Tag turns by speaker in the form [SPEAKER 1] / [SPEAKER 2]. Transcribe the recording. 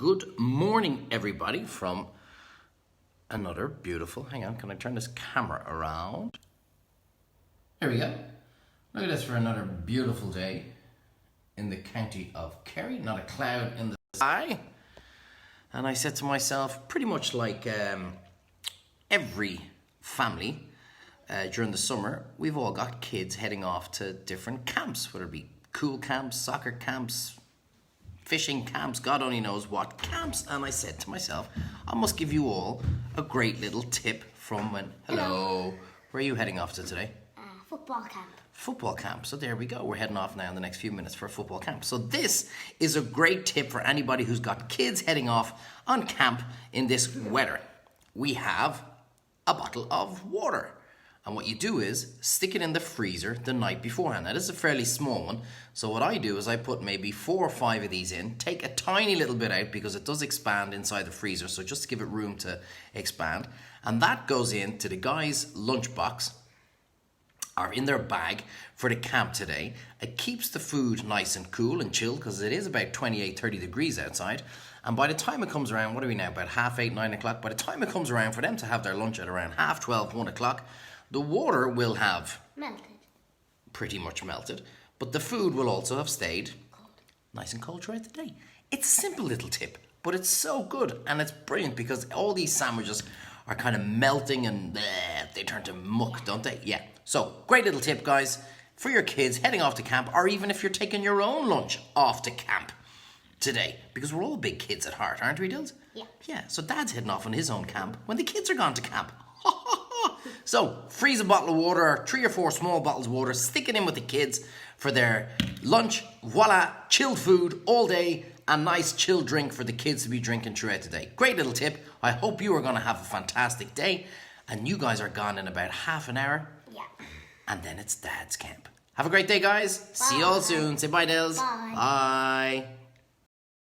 [SPEAKER 1] good morning, everybody, from another beautiful, hang on, can I turn this camera around? There we go. Look at this for another beautiful day in the county of Kerry. Not a cloud in the sky. And I said to myself, pretty much like every family during the summer, we've all got kids heading off to different camps, whether it be cool camps, soccer camps, fishing camps, God only knows what camps. And I said to myself, I must give you all a great little tip from when, hello, where are you heading off to today?
[SPEAKER 2] Football camp.
[SPEAKER 1] Football camp. So there we go. We're heading off now in the next few minutes for a football camp. So this is a great tip for anybody who's got kids heading off on camp in this weather. We have a bottle of water. And what you do is stick it in the freezer the night beforehand. Now this is a fairly small one. So what I do is I put maybe 4 or 5 of these in, take a tiny little bit out because it does expand inside the freezer. So just to give it room to expand. And that goes into the guy's lunchbox or in their bag for the camp today. It keeps the food nice and cool and chilled because it is about 28, 30 degrees outside. And by the time it comes around, what are we now, about 8:30, 9 o'clock? By the time it comes around for them to have their lunch at around 12:30, 1 o'clock, the water will have
[SPEAKER 2] Melted.
[SPEAKER 1] pretty much melted, but the food will also have stayed
[SPEAKER 2] Cold.
[SPEAKER 1] nice and cold throughout the day. It's a simple little tip, but it's so good and it's brilliant because all these sandwiches are kind of melting and they turn to muck, don't they? Yeah. So, great little tip, guys, for your kids heading off to camp, or even if you're taking your own lunch off to camp today, because we're all big kids at heart, aren't we, Dills?
[SPEAKER 2] Yeah.
[SPEAKER 1] Yeah, so Dad's heading off on his own camp when the kids are gone to camp. So, freeze a bottle of water, 3 or 4 small bottles of water, stick it in with the kids for their lunch. Voila, chilled food all day, a nice chilled drink for the kids to be drinking throughout the day. Great little tip. I hope you are going to have a fantastic day. And you guys are gone in about half an hour.
[SPEAKER 2] Yeah.
[SPEAKER 1] And then it's Dad's camp. Have a great day, guys. See you all soon. Say bye, Dels.
[SPEAKER 2] Bye.
[SPEAKER 1] Bye.